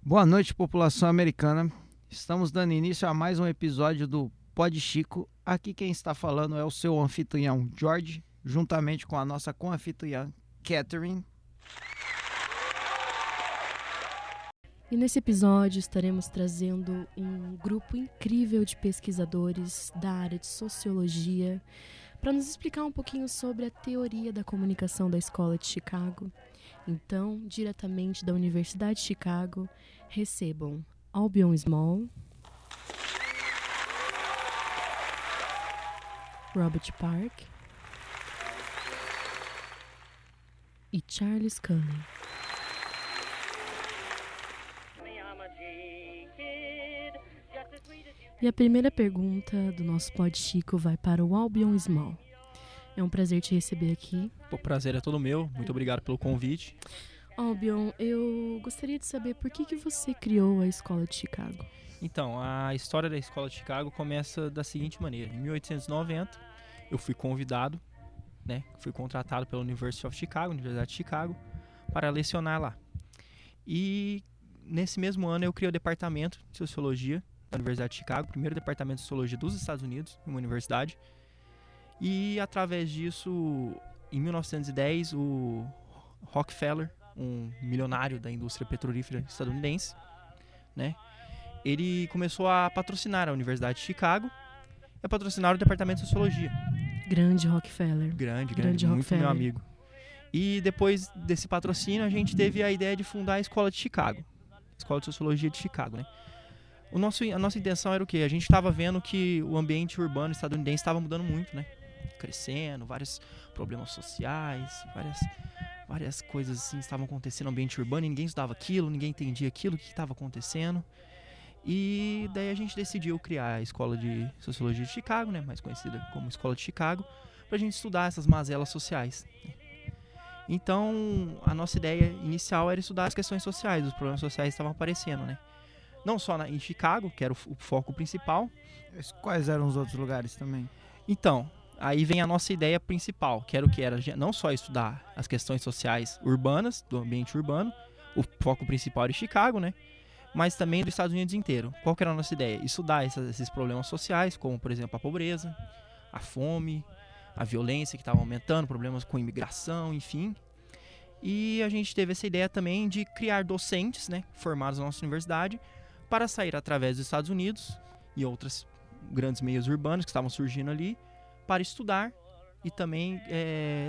Boa noite, população americana. Estamos dando início a mais um episódio do Pod Chico. Aqui quem está falando é o seu anfitrião George, juntamente com a nossa co-anfitriã Catherine. E nesse episódio estaremos trazendo um grupo incrível de pesquisadores da área de sociologia para nos explicar um pouquinho sobre a teoria da comunicação da Escola de Chicago. Então, diretamente da Universidade de Chicago, recebam Albion Small, Robert Park e Charles Cullen. E a primeira pergunta do nosso Pod Chico vai para o Albion Small. É um prazer te receber aqui. O prazer é todo meu. Muito obrigado pelo convite. Albion, eu gostaria de saber por que você criou a Escola de Chicago. Então, a história da Escola de Chicago começa da seguinte maneira. Em 1890, eu fui convidado, fui contratado pela University of Chicago, Universidade de Chicago, para lecionar lá. E nesse mesmo ano eu criei o departamento de Sociologia da Universidade de Chicago, o primeiro departamento de Sociologia dos Estados Unidos, em uma universidade. E através disso, em 1910, o Rockefeller, um milionário da indústria petrolífera estadunidense, ele começou a patrocinar a Universidade de Chicago e a patrocinar o departamento de Sociologia. Grande Rockefeller. Grande, Grande muito Rockefeller. meu amigo. E depois desse patrocínio, a gente teve a ideia de fundar a Escola de Chicago, a Escola de Sociologia de Chicago, A nossa intenção era o quê? A gente estava vendo que o ambiente urbano estadunidense estava mudando muito, crescendo, vários problemas sociais, várias coisas assim estavam acontecendo no ambiente urbano e ninguém estudava aquilo, ninguém entendia aquilo, o que estava acontecendo. E daí a gente decidiu criar a Escola de Sociologia de Chicago, mais conhecida como Escola de Chicago, para a gente estudar essas mazelas sociais. Então, a nossa ideia inicial era estudar as questões sociais, os problemas sociais estavam aparecendo, Não só em Chicago, que era o foco principal. Quais eram os outros lugares também? Então, aí vem a nossa ideia principal, que era o que era não só estudar as questões sociais urbanas, do ambiente urbano, o foco principal era em Chicago, mas também dos Estados Unidos inteiro. Qual que era a nossa ideia? Estudar esses problemas sociais, como, por exemplo, a pobreza, a fome, a violência que estava aumentando, problemas com imigração, enfim. E a gente teve essa ideia também de criar docentes, formados na nossa universidade, para sair através dos Estados Unidos e outros grandes meios urbanos que estavam surgindo ali, para estudar e também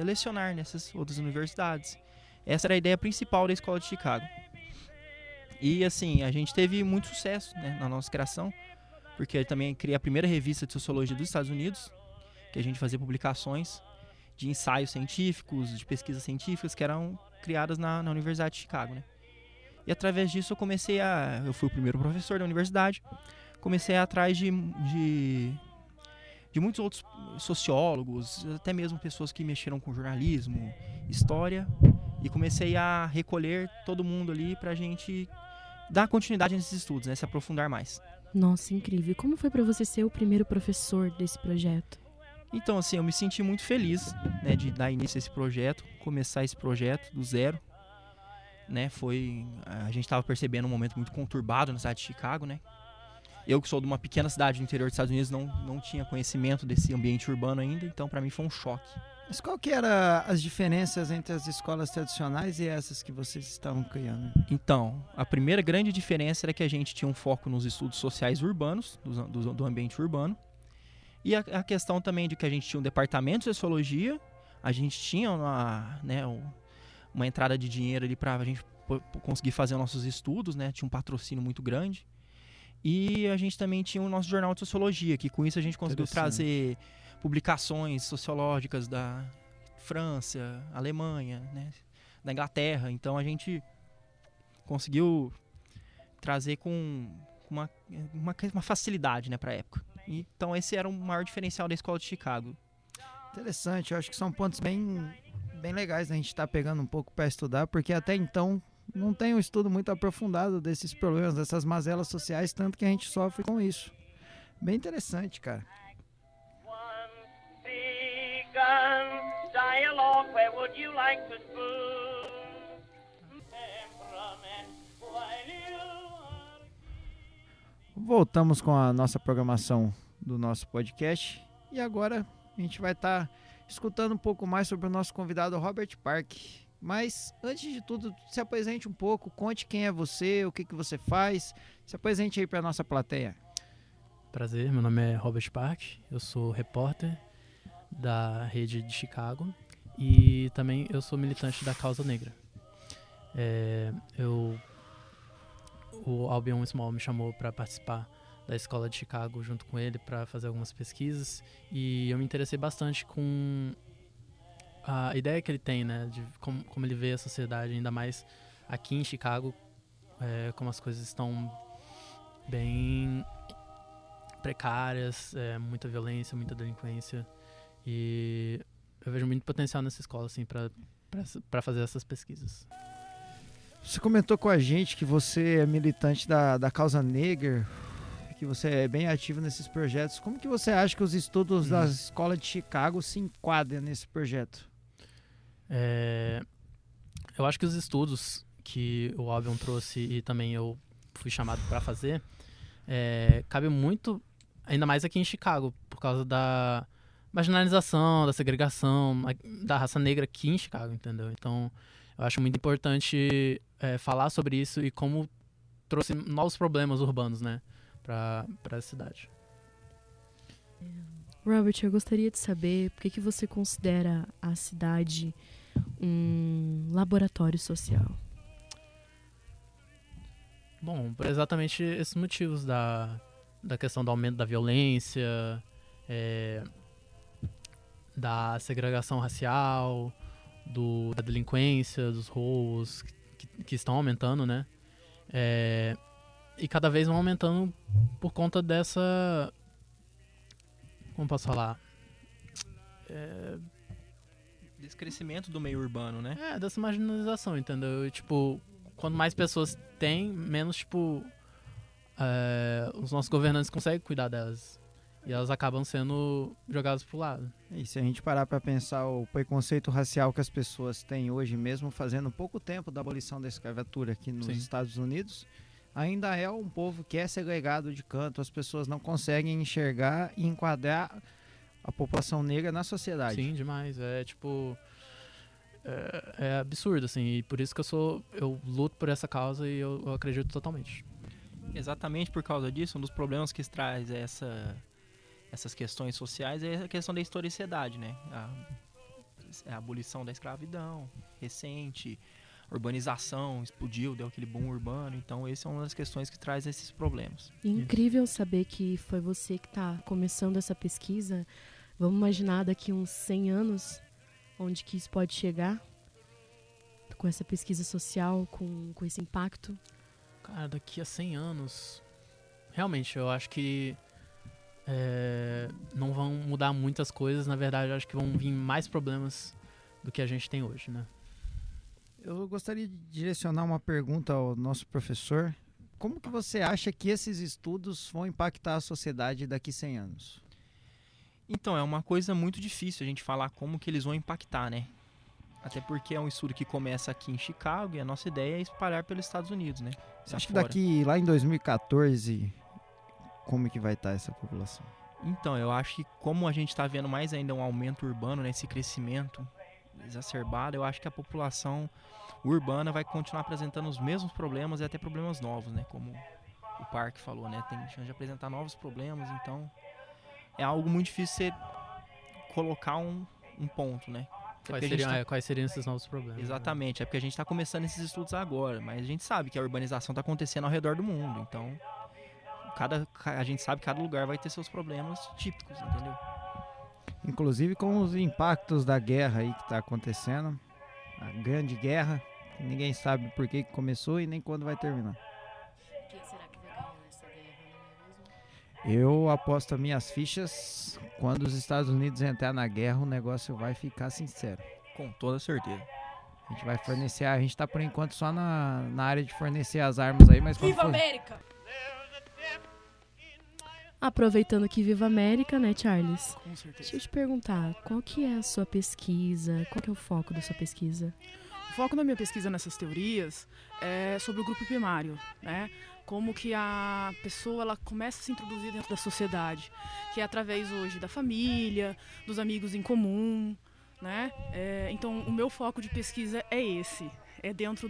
lecionar nessas outras universidades. Essa era a ideia principal da Escola de Chicago. E assim, a gente teve muito sucesso na nossa criação, porque eu também criei a primeira revista de sociologia dos Estados Unidos, que a gente fazia publicações de ensaios científicos, de pesquisas científicas que eram criadas na Universidade de Chicago, E através disso eu fui o primeiro professor da universidade, comecei a ir atrás de muitos outros sociólogos, até mesmo pessoas que mexeram com jornalismo, história, e comecei a recolher todo mundo ali pra gente dar continuidade nesses estudos, se aprofundar mais. Nossa, incrível. Como foi para você ser o primeiro professor desse projeto? Então, assim, eu me senti muito feliz, de dar início a esse projeto, começar esse projeto do zero, a gente estava percebendo um momento muito conturbado na cidade de Chicago, Eu que sou de uma pequena cidade do interior dos Estados Unidos não tinha conhecimento desse ambiente urbano ainda, então para mim foi um choque. Mas qual que eram as diferenças entre as escolas tradicionais e essas que vocês estavam criando? Então, a primeira grande diferença era que a gente tinha um foco nos estudos sociais urbanos, do ambiente urbano, e a questão também de que a gente tinha um departamento de sociologia, a gente tinha uma entrada de dinheiro ali para a gente conseguir fazer nossos estudos, tinha um patrocínio muito grande. E a gente também tinha o nosso jornal de sociologia, que com isso a gente conseguiu trazer publicações sociológicas da França, Alemanha, da Inglaterra. Então a gente conseguiu trazer com uma facilidade para a época. Então esse era o maior diferencial da Escola de Chicago. Interessante, eu acho que são pontos bem legais a gente estar pegando um pouco para estudar, porque até então não tem um estudo muito aprofundado desses problemas, dessas mazelas sociais, tanto que a gente sofre com isso. Bem interessante, cara. Dialogue, where would you like to spoon? Temperament, while you Voltamos com a nossa programação do nosso podcast e agora a gente vai estar escutando um pouco mais sobre o nosso convidado Robert Park. Mas antes de tudo, se apresente um pouco, conte quem é você, o que você faz, se apresente aí para a nossa plateia. Prazer, meu nome é Robert Park, eu sou repórter da rede de Chicago e também eu sou militante da causa negra. O Albion Small me chamou para participar da escola de Chicago junto com ele para fazer algumas pesquisas e eu me interessei bastante com a ideia que ele tem, né, de como ele vê a sociedade, ainda mais aqui em Chicago, como as coisas estão bem precárias, muita violência, muita delinquência, e eu vejo muito potencial nessa escola assim, para fazer essas pesquisas. Você comentou com a gente que você é militante da causa negra, que você é bem ativo nesses projetos. Como que você acha que os estudos da escola de Chicago se enquadram nesse projeto? Eu acho que os estudos que o Albion trouxe e também eu fui chamado para fazer cabe muito, ainda mais aqui em Chicago, por causa da marginalização, da segregação, da raça negra aqui em Chicago, entendeu? Então, eu acho muito importante falar sobre isso e como trouxe novos problemas urbanos, né, para a cidade. Robert, eu gostaria de saber por que você considera a cidade um laboratório social. Bom, por exatamente esses motivos da questão do aumento da violência, da segregação racial, da delinquência, dos roubos que estão aumentando, né? E cada vez vão aumentando por conta dessa... Como posso falar? Desse crescimento do meio urbano, né? Dessa marginalização, entendeu? E, tipo, quanto mais pessoas tem, menos, tipo, os nossos governantes conseguem cuidar delas. E elas acabam sendo jogadas pro lado. E se a gente parar para pensar o preconceito racial que as pessoas têm hoje, mesmo fazendo pouco tempo da abolição da escravatura aqui nos Estados Unidos, ainda é um povo que é segregado de canto. As pessoas não conseguem enxergar e enquadrar a população negra na sociedade. Sim, demais. É absurdo, assim. E por isso que eu luto por essa causa e eu acredito totalmente. Exatamente por causa disso, um dos problemas que traz essas questões sociais é a questão da historicidade, né? A abolição da escravidão recente, urbanização explodiu, deu aquele boom urbano. Então, essa é uma das questões que traz esses problemas. Incrível saber que foi você que está começando essa pesquisa. Vamos imaginar daqui uns 100 anos onde que isso pode chegar com essa pesquisa social, com esse impacto. Cara, daqui a 100 anos, realmente, eu acho que não vão mudar muitas coisas. Na verdade, eu acho que vão vir mais problemas do que a gente tem hoje, né? Eu gostaria de direcionar uma pergunta ao nosso professor. Como que você acha que esses estudos vão impactar a sociedade daqui a 100 anos? Então, é uma coisa muito difícil a gente falar como que eles vão impactar, né? Até porque é um estudo que começa aqui em Chicago e a nossa ideia é espalhar pelos Estados Unidos, né? Você acha que daqui, lá em 2014, como que vai estar essa população? Então, eu acho que como a gente está vendo mais ainda um aumento urbano, né, esse crescimento exacerbado, eu acho que a população urbana vai continuar apresentando os mesmos problemas e até problemas novos, né? Como o Park falou, né? Tem chance de apresentar novos problemas, então é algo muito difícil você colocar um ponto, né? Quais seriam esses novos problemas? Exatamente, é porque a gente está começando esses estudos agora, mas a gente sabe que a urbanização está acontecendo ao redor do mundo, então a gente sabe que cada lugar vai ter seus problemas típicos, entendeu? Inclusive com os impactos da guerra aí que está acontecendo, a grande guerra, ninguém sabe por que começou e nem quando vai terminar. Quem será que vai ganhar nessa guerra, não é mesmo? Eu aposto as minhas fichas, quando os Estados Unidos entrar na guerra, o negócio vai ficar sincero. Com toda certeza. A gente vai fornecer, a gente tá por enquanto só na área de fornecer as armas aí, mas... Viva América! Aproveitando que Viva América, né, Charles? Com certeza. Deixa eu te perguntar, qual que é a sua pesquisa? Qual que é o foco da sua pesquisa? O foco da minha pesquisa nessas teorias é sobre o grupo primário, né? como que a pessoa ela começa a se introduzir dentro da sociedade, que é através hoje da família, dos amigos em comum, né? Então, o meu foco de pesquisa é esse, é dentro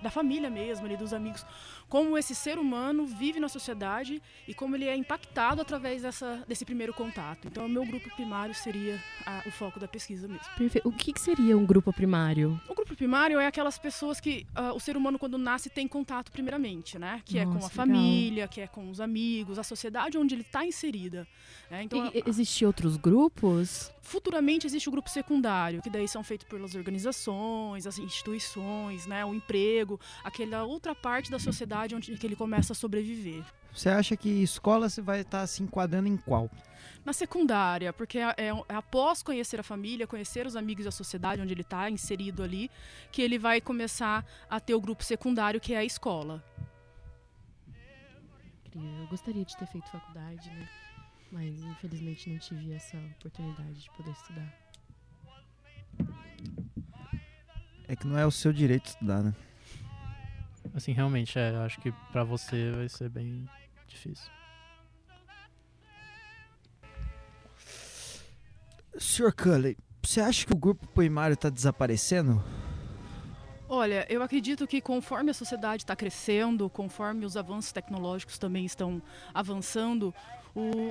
da família mesmo, ali, dos amigos, como esse ser humano vive na sociedade e como ele é impactado através desse primeiro contato. Então, o meu grupo primário seria o foco da pesquisa mesmo. Perfeito. O que seria um grupo primário? O grupo primário é aquelas pessoas que o ser humano, quando nasce, tem contato primeiramente, né? Que é com a Nossa, família, que é com os amigos, a sociedade onde ele está inserida. Então, Existem outros grupos? futuramente existe o grupo secundário, que daí são feitos pelas organizações, as instituições, né? O emprego, aquela outra parte da sociedade onde que ele começa a sobreviver. Você acha que escola você vai estar se enquadrando em qual? Na secundária, porque é após conhecer a família, conhecer os amigos e a sociedade onde ele está inserido ali, que ele vai começar a ter o grupo secundário, que é a escola. Incrível. Eu gostaria de ter feito faculdade, né? Mas infelizmente não tive essa oportunidade de poder estudar. É que não é o seu direito estudar, né? Assim, realmente, eu acho que pra você vai ser bem difícil. Sr. Cully, você acha que o grupo primário está desaparecendo? Olha, eu acredito que conforme a sociedade está crescendo, conforme os avanços tecnológicos também estão avançando,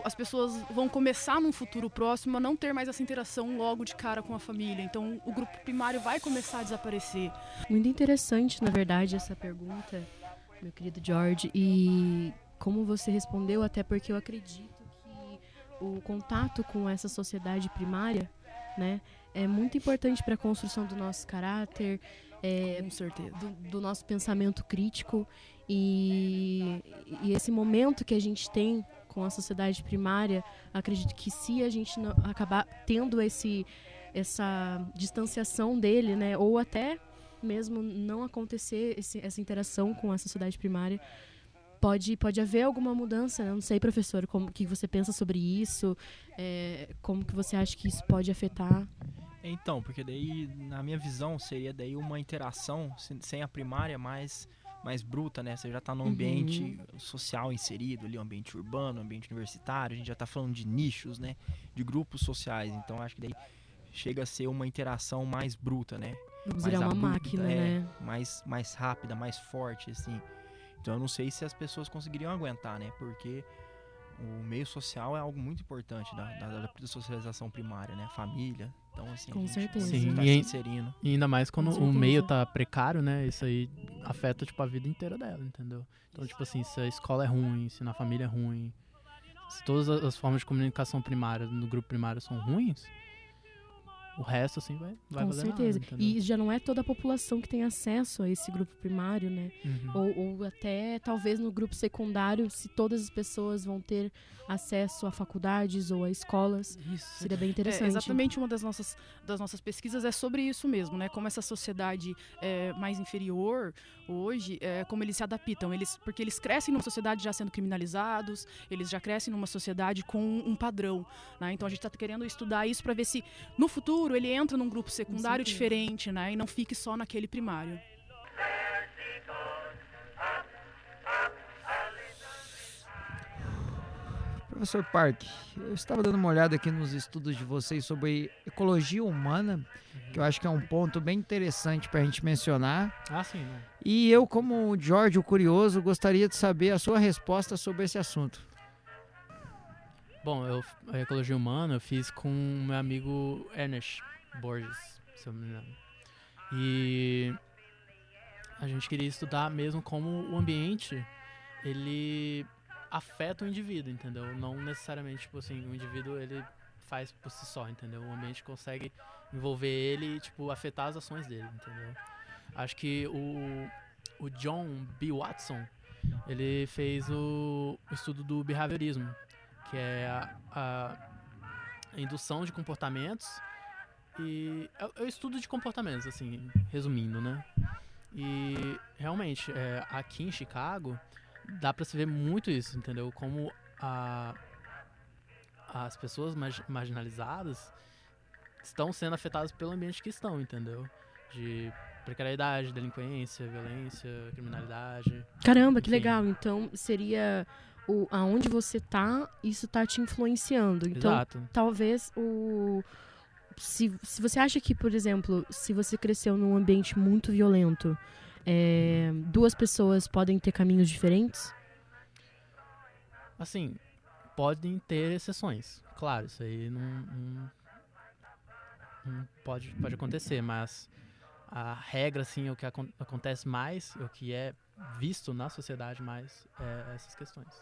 as pessoas vão começar num futuro próximo a não ter mais essa interação logo de cara com a família. Então, o grupo primário vai começar a desaparecer. Muito interessante, na verdade, essa pergunta, meu querido George, e como você respondeu, até porque eu acredito que o contato com essa sociedade primária, né, é muito importante para a construção do nosso caráter, Com certeza. do nosso pensamento crítico e esse momento que a gente tem com a sociedade primária, acredito que se a gente não acabar tendo essa distanciação dele, né, ou até mesmo não acontecer essa interação com a sociedade primária, pode haver alguma mudança, né? Não sei, professor, como que você pensa sobre isso, como que você acha que isso pode afetar? Então, porque daí, na minha visão, seria daí uma interação sem a primária mais bruta, né? Você já tá num ambiente social inserido ali, um ambiente urbano, um ambiente universitário, a gente já tá falando de nichos, né? De grupos sociais, então acho que daí chega a ser uma interação mais bruta, né? Vamos Mais virar uma abrupta, máquina, né? mais rápida, mais forte, assim. Então eu não sei se as pessoas conseguiriam aguentar, né? Porque o meio social é algo muito importante da socialização primária, né? Família. Então, assim, Com a gente certeza. precisa Sim, tá e se aí- inserindo. E ainda mais quando Com o certeza. meio tá precário, né? Isso aí afeta, tipo, a vida inteira dela, entendeu? Então, tipo assim, se a escola é ruim, se na família é ruim, se todas as formas de comunicação primária no grupo primário são ruins, o resto, assim, vai Com valer certeza. nada, entendeu? E já não é toda a população que tem acesso a esse grupo primário, né? Uhum. Ou até, talvez, no grupo secundário, se todas as pessoas vão ter acesso a faculdades ou a escolas, Isso. seria bem interessante. Exatamente, uma das nossas pesquisas é sobre isso mesmo, né? Como essa sociedade mais inferior hoje, como eles se adaptam. Porque eles crescem numa sociedade já sendo criminalizados, eles já crescem numa sociedade com um padrão, né? Então a gente está querendo estudar isso para ver se no futuro ele entra num grupo secundário certeza. diferente, né? E não fique só naquele primário. Professor Park, eu estava dando uma olhada aqui nos estudos de vocês sobre ecologia humana, que eu acho que é um ponto bem interessante para a gente mencionar. Ah, sim, não. E eu, como o George, o curioso, gostaria de saber a sua resposta sobre esse assunto. Bom, a ecologia humana eu fiz com o meu amigo Ernest Borges, se eu não me engano. E a gente queria estudar mesmo como o ambiente, ele afeta o indivíduo, entendeu? Não necessariamente, tipo assim, o indivíduo, ele faz por si só, entendeu? O ambiente consegue envolver ele e, tipo, afetar as ações dele, entendeu? Acho que o John B. Watson, ele fez o estudo do behaviorismo, que é a indução de comportamentos e é o estudo de comportamentos, assim, resumindo, né? E realmente, aqui em Chicago dá pra se ver muito isso, entendeu? Como as pessoas marginalizadas estão sendo afetadas pelo ambiente que estão, entendeu? De precariedade, delinquência, violência, criminalidade. Caramba, que Enfim. legal. Então, seria aonde você tá, isso tá te influenciando. Então, Exato. talvez se você acha que, por exemplo, se você cresceu num ambiente muito violento, duas pessoas podem ter caminhos diferentes? Assim, podem ter exceções. Claro, isso aí não pode acontecer, mas a regra, assim, o que acontece mais, o que é visto na sociedade mais, é essas questões.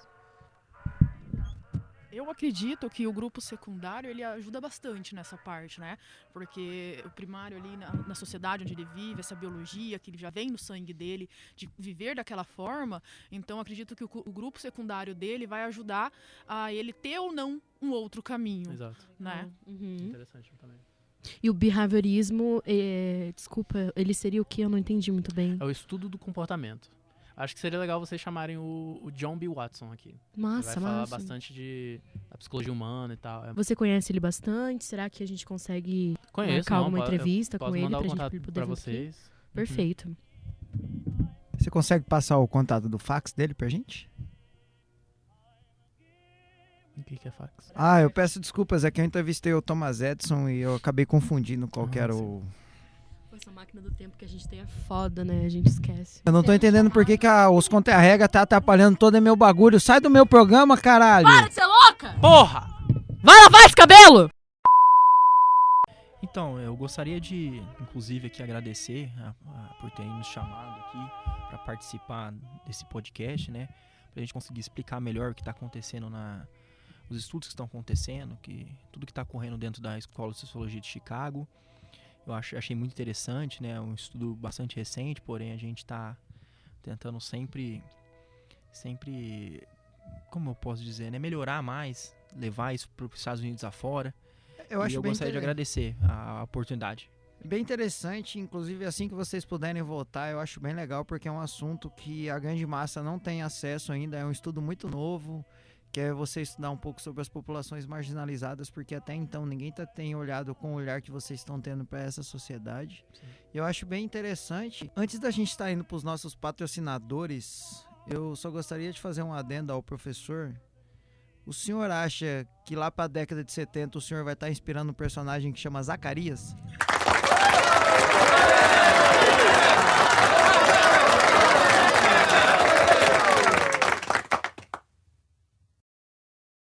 Eu acredito que o grupo secundário ele ajuda bastante nessa parte, né? Porque o primário ali na sociedade onde ele vive, essa biologia que ele já vem no sangue dele, de viver daquela forma, então acredito que o grupo secundário dele vai ajudar a ele ter ou não um outro caminho, Exato. né? Uhum. Interessante também. E o behaviorismo, desculpa, ele seria o que? Eu não entendi muito bem. É o estudo do comportamento. Acho que seria legal vocês chamarem o John B. Watson aqui. Ele Massa, vai falar massa. bastante da psicologia humana e tal. Você conhece ele bastante? Será que a gente consegue Conheço, marcar não, alguma pode- entrevista posso com ele mandar o pra contato gente poder pra vir aqui? vocês. Perfeito. Você consegue passar o contato do fax dele pra gente? O que é fax? Ah, eu peço desculpas, é que eu entrevistei o Thomas Edison e eu acabei confundindo qual que era sim. o... Essa máquina do tempo que a gente tem é foda, né? A gente esquece. Eu não tô entendendo por que os contra-rega tá atrapalhando todo o meu bagulho. Sai do meu programa, caralho! Para de ser louca! Porra! Vai lavar esse cabelo! Então, eu gostaria de, inclusive, aqui agradecer por terem nos chamado aqui para participar desse podcast, né? Pra gente conseguir explicar melhor o que está acontecendo os estudos que estão acontecendo, tudo que está ocorrendo dentro da Escola de Sociologia de Chicago. Eu achei muito interessante, né? Um estudo bastante recente, porém a gente está tentando sempre, como eu posso dizer, né? Melhorar mais, levar isso para os Estados Unidos afora. Eu acho eu bem gostaria de agradecer a oportunidade. bem interessante, inclusive assim que vocês puderem voltar, eu acho bem legal, porque é um assunto que a grande massa não tem acesso ainda, é um estudo muito novo, que é você estudar um pouco sobre as populações marginalizadas, porque até então ninguém tem olhado com o olhar que vocês estão tendo para essa sociedade. Sim. Eu acho bem interessante. Antes da gente estar indo para os nossos patrocinadores, eu só gostaria de fazer um adendo ao professor. O senhor acha que lá para a década de 70 o senhor vai estar inspirando um personagem que chama Zacarias?